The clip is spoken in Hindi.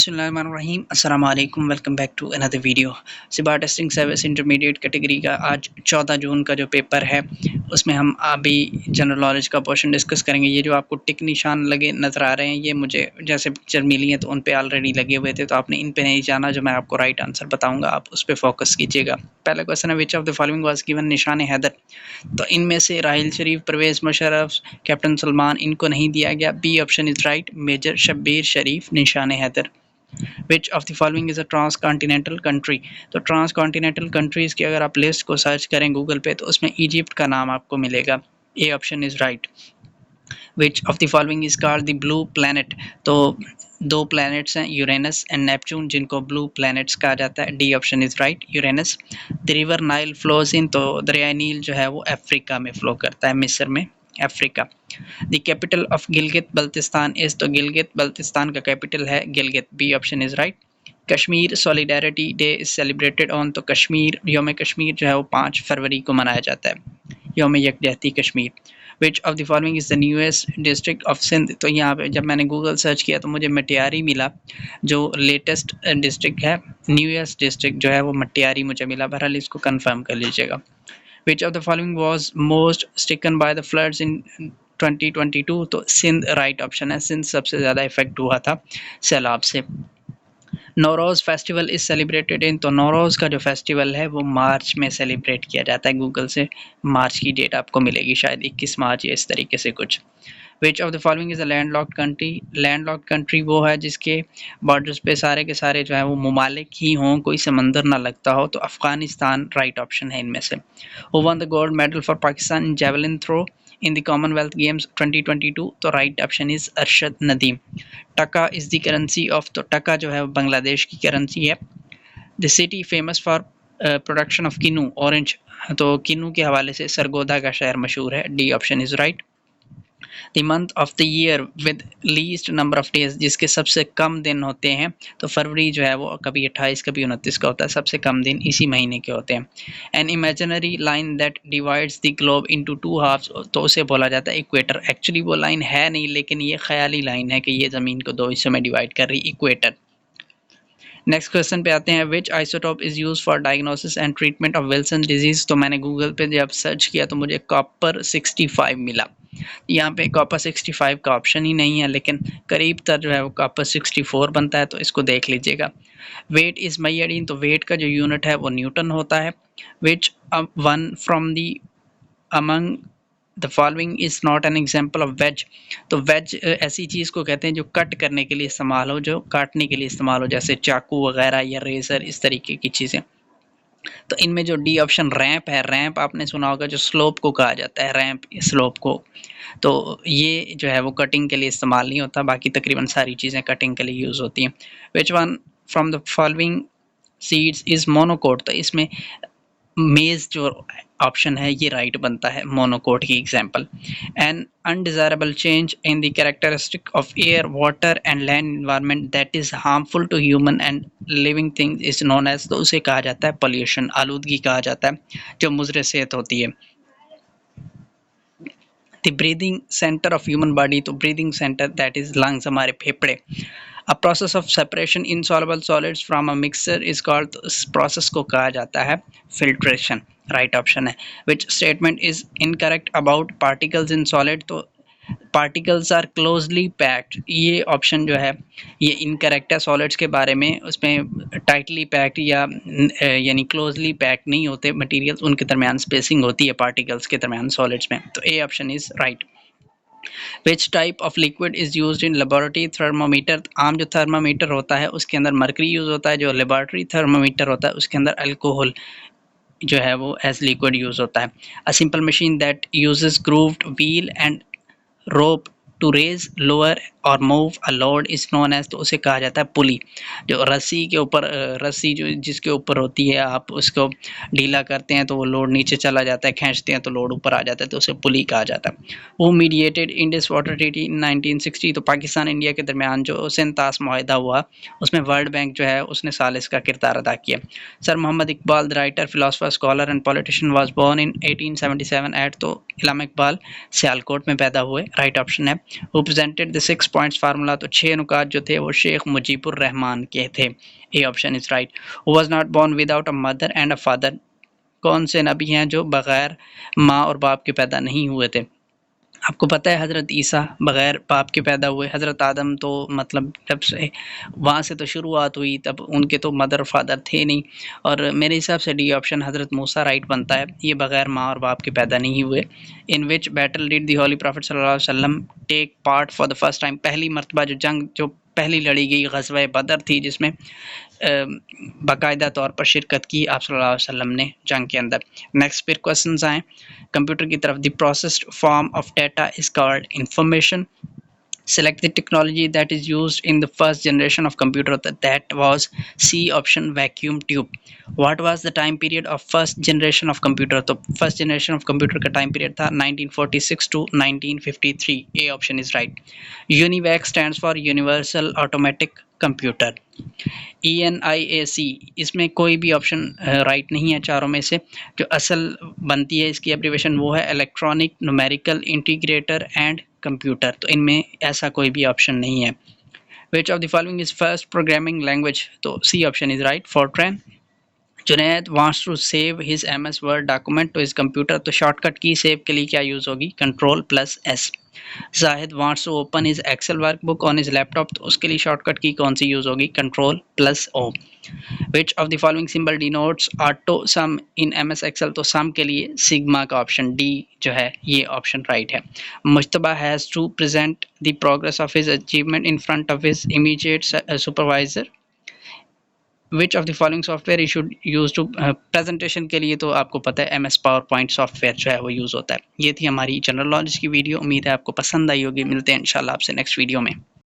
बिस्मिल्लाहिर्रहमानिर्रहीम अस्सलाम वालेकुम welcome back to another video. SIBA testing service intermediate category का आज 14 जून का जो पेपर है उसमें हम अभी जनरल नॉलेज का पोर्शन डिस्कस करेंगे। ये जो आपको टिक निशान लगे नज़र आ रहे हैं ये मुझे जैसे पिक्चर मिली है तो उन पे ऑलरेडी लगे हुए थे, तो आपने इन पे नहीं जाना। जो मैं आपको राइट आंसर बताऊँगा आप उस पर फोकस कीजिएगा। पहला क्वेश्चन है which of the following was given Nishan Haider. तो इनमें से राहिल शरीफ, परवेज़ मुशर्रफ, कैप्टन सलमान इनको नहीं दिया गया। B option is right, major Shabbir Sharif, Nishan Haider. Which of the following is a trans continental country. तो ट्रांस कॉन्टिनेंटल कंट्रीज की अगर आप लिस्ट को सर्च करें गूगल पे तो उसमें इजिप्ट का नाम आपको मिलेगा। ए option is right. Which of the following is called the blue planet. तो दो प्लैनेट्स हैं यूरेनस एंड नेपच्यून जिनको ब्लू प्लैनेट्स कहा जाता है। D option is right, Uranus. The river Nile flows in, तो दरिया नील जो है वो अफ्रीका में फ्लो करता है, मिस्र में, Africa. The capital of Gilgit Baltistan is, तो गिलगित बल्तिस्तान का कैपिटल है Gilgit. B option is right. Kashmir solidarity day is celebrated on, तो कश्मीर योम कश्मीर जो है वो 5 फरवरी को मनाया जाता है, Youm Yakjehti Kashmir. Which of the following is the newest district of Sindh. तो यहाँ पे जब मैंने गूगल सर्च किया तो मुझे मटियारी मिला जो लेटेस्ट डिस्ट्रिक्ट है। न्यूएस्ट डिस्ट्रिक्ट जो है वो मटियारी मुझे मिला। बहरहाल इसको कंफर्म कर लीजिएगा। विच of the following was most stricken by the floods इन 2022। तो सिंध राइट ऑप्शन है, सिंध सबसे ज़्यादा इफेक्ट हुआ था सैलाब से। Nauroz festival is celebrated in, तो नौरोज़ का जो फेस्टिवल है वो मार्च में सेलिब्रेट किया जाता है। गूगल से मार्च की डेट आपको मिलेगी, शायद 21 मार्च या इस तरीके से कुछ। विच of the following is a landlocked country. Landlocked country वो है जिसके बॉर्डर्स पे सारे के सारे जो है वो ममालिक ही हों, कोई समंदर ना लगता हो, तो अफगानिस्तान राइट ऑप्शन है इनमें से। Who won the gold medal for Pakistan in javelin throw in the Commonwealth Games 2022। तो right option is Arshad Nadeem. Taka is the currency of, तो टका जो है वो बांग्लादेश की करेंसी है। The city famous for production of kinnow orange, तो किनू के हवाले से सरगोदा का शहर मशहूर है। D option is right. The month of the year with least number of days, जिसके सबसे कम दिन होते हैं, तो फरवरी जो है वो कभी 28 कभी 29 का होता है, सबसे कम दिन इसी महीने के होते हैं। An imaginary line that divides the globe into 2 halves, तो उसे बोला जाता है इक्वेटर। एक्चुअली वो लाइन है नहीं लेकिन ये ख्याली लाइन है कि ये ज़मीन को 2 हिस्सों में डिवाइड कर रही, इक्वेटर। नेक्स्ट क्वेश्चन पे आते हैं। Which isotope is use for diagnosis and treatment of Wilson disease. तो मैंने गूगल पे जब सर्च किया तो मुझे कॉपर 65 मिला। यहाँ पे कॉपर 65 का ऑप्शन ही नहीं है, लेकिन करीब तर जो है वो कॉपर 64 बनता है, तो इसको देख लीजिएगा। वेट इज मैयडीन, तो वेट का जो यूनिट है वो न्यूटन होता है। Which one from the among the following is not an example of ways. तो वेज ऐसी चीज़ को कहते हैं जो कट करने के लिए इस्तेमाल हो, जो काटने के लिए इस्तेमाल हो, जैसे चाकू वगैरह या रेजर, इस तरीके की चीज़ें। तो इनमें जो डी ऑप्शन रैंप है, रैंप आपने सुना होगा जो स्लोप को कहा जाता है, रैंप स्लोप को, तो ये जो है वो कटिंग के लिए इस्तेमाल नहीं होता, बाकी तकरीबन सारी चीज़ें कटिंग के लिए यूज़ होती हैं। Which one from the following seeds is monocot. तो इसमें मेज जो ऑप्शन है ये राइट बनता है, मोनोकोट की example. An undesirable change in the characteristic of air, water and land environment that is harmful to human and living things is known as, तो उसे कहा जाता है पॉल्यूशन, आलूदगी कहा जाता है जो मुज़र सेहत होती है। The breathing center of human body, तो breathing center that is lungs, हमारे फेफड़े। A process of separation insoluble solids from a mixture is called, तो इस प्रोसेस को कहा जाता है फिल्ट्रेशन, राइट ऑप्शन है। Which statement is incorrect about particles in solid. तो पार्टिकल्स आर क्लोजली पैक्ड, ये ऑप्शन जो है ये इनकरेक्ट है सॉलिड्स के बारे में। उसमें टाइटली पैक्ड या यानी क्लोजली पैक्ड नहीं होते मटेरियल्स, उनके दरमियान स्पेसिंग होती है पार्टिकल्स के दरमियान सॉलिड्स में। तो ए option is right. Which type of liquid is used in laboratory thermometer. आम जो थर्मामीटर होता है उसके अंदर मरकरी यूज होता है, जो लेबोरेटरी थर्मामीटर होता है उसके अंदर अल्कोहल जो है वो एज लिक्विड यूज होता है। A simple machine that uses grooved wheel and rope to raise lower or move a load is known as, तो उसे कहा जाता है पुली। जो रस्सी के ऊपर रस्सी जो जिसके ऊपर होती है, आप उसको ढीला करते हैं तो वो लोड नीचे चला जाता है, खींचते हैं तो लोड ऊपर आ जाता है, तो उसे पुली कहा जाता है। वो मीडिएटेड इंडस वाटर ट्रीटी इन 1960, तो पाकिस्तान इंडिया के दरमियान जो सेंतास माहिदा हुआ उसमें वर्ल्ड बैंक जो है उसने सालिस का किरदार अदा किया। Sir Mohammad Iqbal the writer, philosopher, scholar and politician was born in 1877 at, तो इलामा इकबाल सियालकोट में पैदा हुए, राइट ऑप्शन है। Who presented the 6 points formula, तो 6 नुकात जो थे वो शेख मुजीबुर रहमान के थे। A option is right. Who was not born without a mother and a father, कौन से नबी हैं जो बगैर माँ और बाप के पैदा नहीं हुए थे? आपको पता है हज़रत ईसा बग़ैर बाप के पैदा हुए, हज़रत आदम तो मतलब जब से वहाँ से तो शुरुआत हुई तब उनके तो मदर फादर थे नहीं, और मेरे हिसाब से डी ऑप्शन हज़रत मूसा राइट बनता है, ये बग़ैर माँ और बाप के पैदा नहीं हुए। In which battle did the holy prophet सल्लल्लाहु अलैहि वसल्लम take part for the first time, पहली मरतबा जो जंग जो पहली लड़ी गई ग़ज़वा बदर थी, जिसमें बाकायदा तौर पर शिरकत की आप सल्लल्लाहु अलैहि वसल्लम ने जंग के अंदर। नेक्स्ट फिर क्वेश्चंस आए कंप्यूटर की तरफ। The processed form of data is called information. Select the technology that is used in the first generation of computer. That was C option, vacuum tube. What was the time period of first generation of computer? तो first generation of computer का time period था 1946 to 1953. A option is right. UNIVAC stands for Universal Automatic Computer. ENIAC, इसमें कोई भी ऑप्शन राइट नहीं है चारों में से। जो असल बनती है इसकी एब्रीवेशन वो है electronic numerical integrator and computer, तो इनमें ऐसा कोई भी ऑप्शन नहीं है। Which of the following is first programming language? तो C option is right, FORTRAN. Junaid wants to save his MS word document to his computer, तो शॉर्टकट की सेव के लिए क्या यूज़ होगी? Ctrl+S। Zahid wants to open his Excel workbook on his laptop, तो उसके लिए शॉर्टकट की कौन सी यूज़ होगी? Ctrl+O। Which of the following symbol denotes auto sum in MS Excel? तो सम के लिए सिग्मा का ऑप्शन डी जो है ये ऑप्शन राइट है। Mujtaba has to present the progress of his achievement in front of his immediate supervisor. Which of the following software you should use to presentation के लिए? तो आपको पता है MS पावर पॉइंट सॉफ्टवेयर जो है वो यूज़ होता है। ये थी हमारी जनरल नॉलेज की वीडियो, उम्मीद है आपको पसंद आई होगी। मिलते हैं इंशाल्लाह आपसे नेक्स्ट वीडियो में।